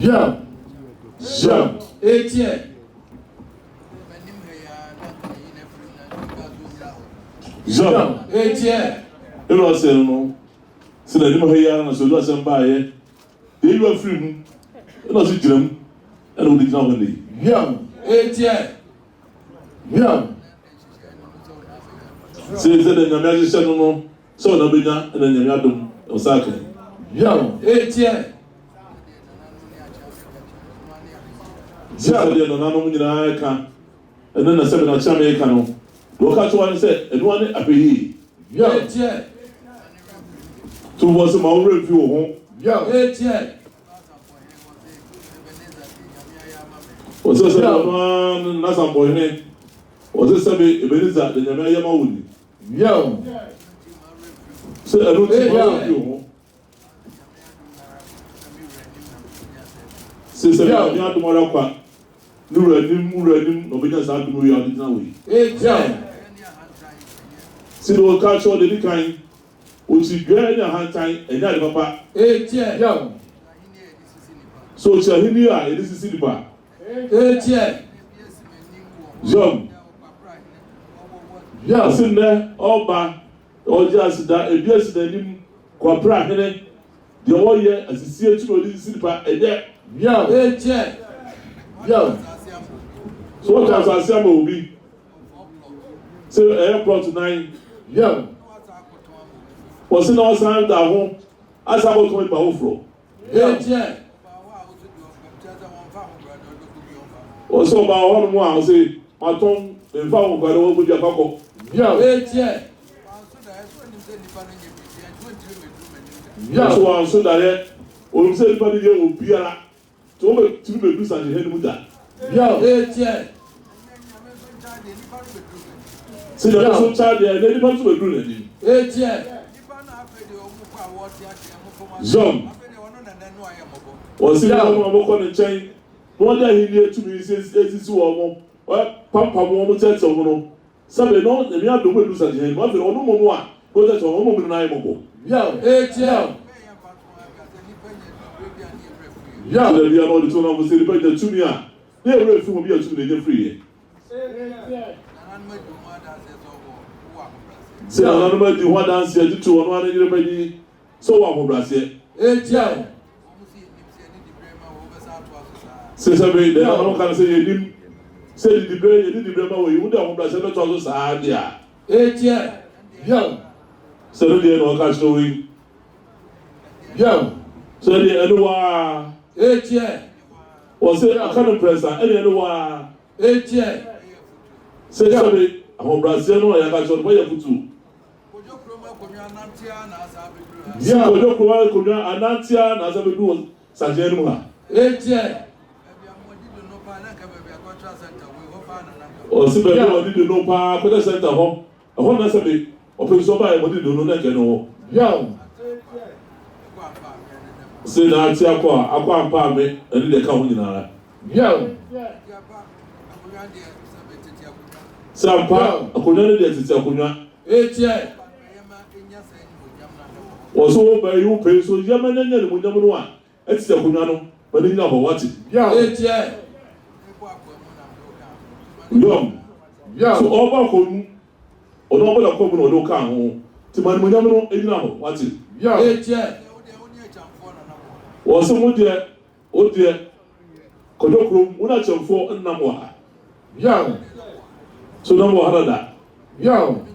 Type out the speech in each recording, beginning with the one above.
Yeah. Etienne. Jean. Etienne. You know what I'm saying? So that you may hear and so do some buy. You are free. You know what I'm and we did not only. Young. Etienne. Young. Say that the American no so no be and then you have them Osaka. Young. Etienne. Saturday no nanu nyina aka and then the seven of Jamaica no look at one say and one abeyi Etienne. To was my own review home. Etienne. Was this man Asantehene? Was this Ebenezer the Nyame Yamawuni? Yo. Say I don't review home. Say say ya tomorrow kwa. Nuredim obenya sa dumu ya di na we. Etienne. See the culture the kind which gbe na hantan enya de papa. Etienne. Yo. So Suaduhene a edisisi dipa. Etienne. Jom. Ya sinne oba oja sida ebiasi nanim Kwabena de oye asisi etu edisisi dipa eye. Yo. Etienne. Yo. So what does I say will be? So airport 9. Yo. Was it all time that home? As I was going by overflow. Etienne. Also about 1 more, I'll say, my tongue and found by the one with your cocoa. Yo. Etienne. Yes, one so that we say, but you will be a to be do such a head with that. Yo. Etienne. See the person child there, they depend to a good. Etienne. Jom. Or see how I'm going to change. One day he near to me says, "This is one more. Papa won't tell someone. Somebody knows the young woman lose at him. What the other one, go that's a woman and I will. Yo. Etienne. Yeah, they are all the two of us celebrate the junior. They are ready to be a junior free. Say, I don't know the one dance here, the two on one everybody. So what for Brazil? Etienne. Say, somebody, they don't can say him. Say the brain, you did the brain away. You would have Brazil not also sad. Etienne. Young. So they don't catch no way. Young. So they are Etienne. Was it a kind of presser? Any Etienne. Say, somebody, I'm Brazil, no, I got your way of two. Yeah, we don't provide Anantia, and as I do, Sanjenua. Etienne. Or simply, I didn't know power for the center home. I want to say, open so by what you don't know, that know. Young. Say that Tiaqua, and Palme, and they come in. Young. Some part, I couldn't get it. Etienne. Also, by you pay so Yaman and Yaman, it's the Kunano, but you know what it. Etienne. Young. So all about home, or no other common or no car home, to my Munamo, and now what it. Etienne. Or someone there, oh dear, Kodokrum, one at your 4 and Namoa. Young. So no more other that. Young.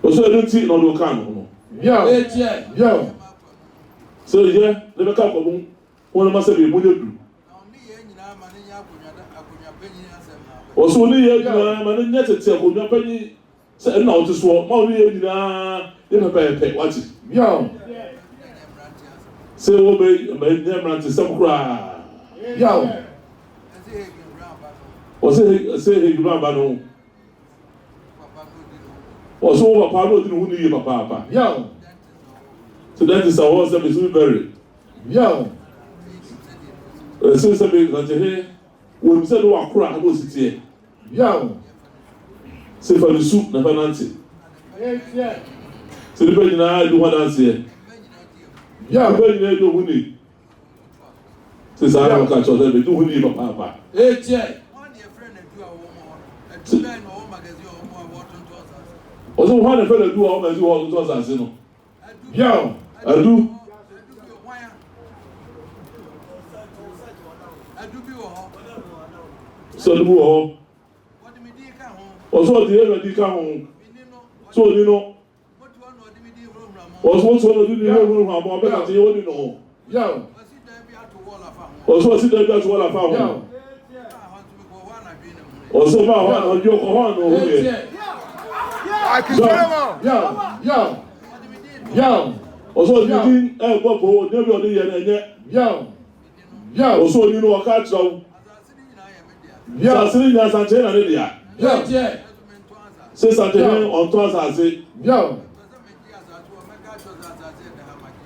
Also, I don't see no can. Etienne. Young. So, yeah, never come home. One must be able also, only man, yet it's a good penny. Say, now to swap, Molly, in a pay, watch it. Young. Say, obey, made them run to some cry. Young. Or say, he grab no. Or so over Pablo didn't need Papa. Young. So that is our horse that is buried. Young. Since I being such a hair, when we said, "Oh, I cry, I was it here." Young. Say for the soup, never Nancy. So the person I do what I say. Yeah, very good, winning. Since I don't catch us, we do we need papa. Also, one of the do all as you all to us, you know. Yeah, I do. So the war. Also, the other did come home. So, you know. Also, what's one of the room, I'm better to you, know. Yeah. Also, sit there, that's what I found. Also, one of your one over here. I can yeah. Also, you didn't ever go, never on the year. Yeah. Also, you know, I catch them. Yeah, sitting there, Asantehene, yeah. Say Asantehene on twice, I say. Yeah.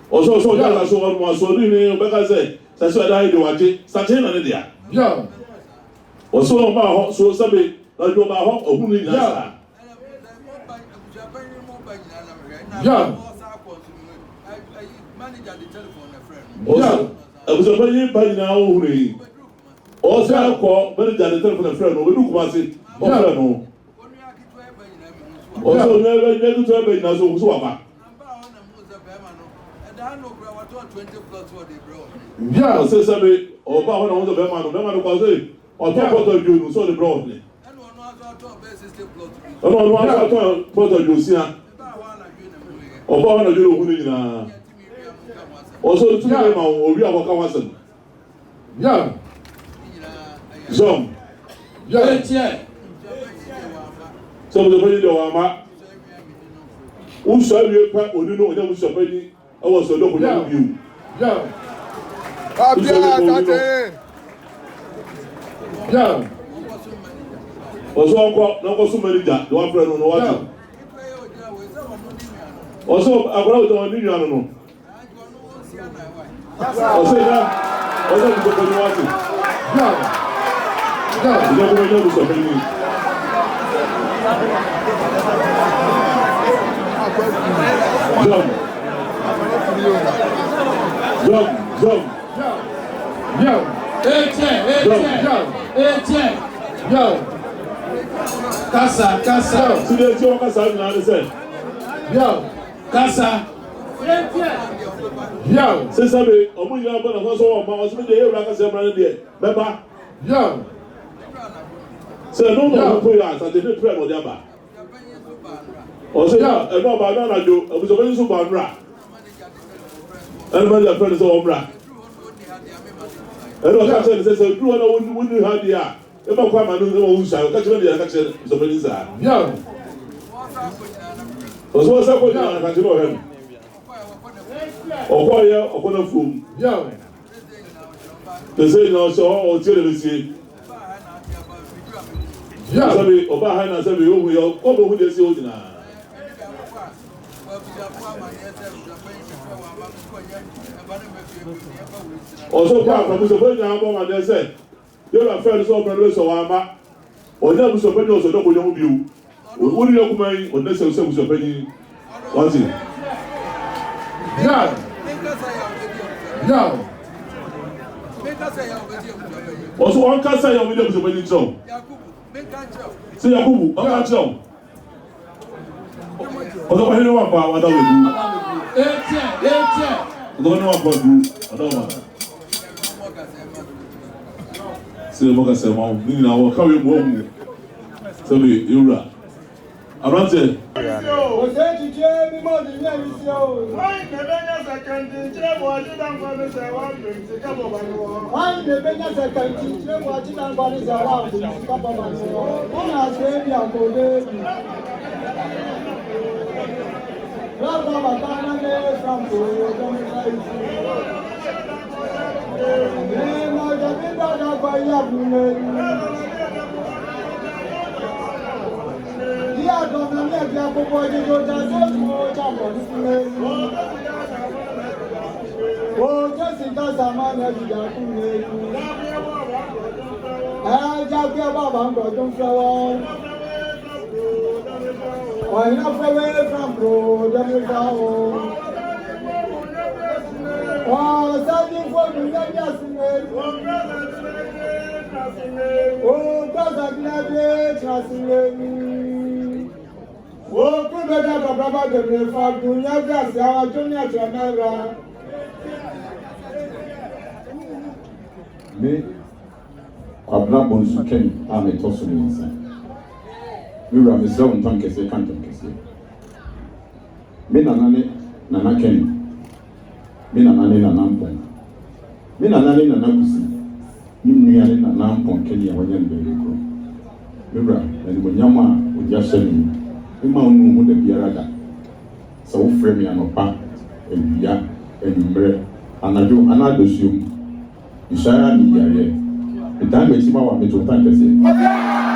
Also, so that's so one more. So, you know, because I say, that's what I do. Asantehene, yeah. Also, about so somebody, like you about home, or who needs that. Yeah. Also, I was a very bad now. Also, I call manager the telephone friend. We look at it. Also, never to have been as well. Yeah, say somebody or power on the Bema was it. Or top of you, so the broadly. I don't want to put a Lucia. Or power of you. Also, to them, we are walking. Yeah. Some. Yeah. So the penny do ama. Who saw you pack or you know that was a penny? I was a local you. Yeah. Yeah. Also, no so many that the one friend on what. Also, I brought on you know. Also, yeah. Also, the penny watching. Yeah. Yeah, you don't know something. Jump. Yeah. Casa. Today, you want to say, yeah. Casa. Yeah. Say something. I'm going to go so my husband there. Like I said, brother there. Remember? Yeah. Say no, put your hands. I didn't pray on the other. Or say yeah, and no, but I do. I was already so bad. And my friend is all bra. And I said, "So do I wouldn't have the if I come and do who shall catch me? I catch somebody inside." Yeah. Also, somebody I can't know him. Or why or one of whom? Yeah. They say no, so all tell yeah, sabi oba hana sabi o we o ko bo dey see o dina. Also pa from so pe na mo ma dey say you na friend so friend so wa ma o na bu so pe no so do ko yo bi o o ni yo kuma yi o na se so pe ni what is yeah also one can say you video so pe ni so say Yakubu o ka tell o do ko ni wa pa wa da we du o do ni wa pa du o do ma say mo ka say ma ni na wo ka we mo mu say be yura Asante. Osei Tutu mi mo di ni emi si o. Wọ́n ìdèbẹ́nyẹ sẹ̀kẹ̀ndì ìjìnlẹ̀ wọ̀ ọ̀jídàǹgbọ̀n ní sẹ̀wá bìrìtì kábọ̀ bá ní wọ́n. Wọ́n ìdèbẹ́nyẹ sẹ̀kẹ̀ndì ìjìnlẹ̀ wọ̀ ọ̀jídàǹgbọ̀n ní sẹ̀wá bìrìtì kábọ̀ bá ní wọ́n. Wọ́n náà ṣe é bí àkọ́dé bì. Lọ́gbà bàtà náà lé Franco ọjọ́ nípa ìsìn. Ìmọ̀ ìjọba ìgbàdà gba ilé àbúlé. Dia dona minha dia popo de jogar todo chamo nílé. O Jesse casa mana dia kunle. Ja pe baba ngo don flower. O ina fewe from pro de mi dao. O sa di fo Me, Kwabena Bonsu Kenni, I'm a toss on inside. We were a Mizzou Tom Kese, Canton Kese. Me Nana Kenni. Me Nana Mpon. Me Nana Kusi. Me Nana Mpon Kenni, a Wayan Berico. Mira, and when Yama would just send me, we might know the Biarada. So frame me an opa, and Bia, and Mbre, and I do another assume. Ishaya ni yare. The time we see my to thank us.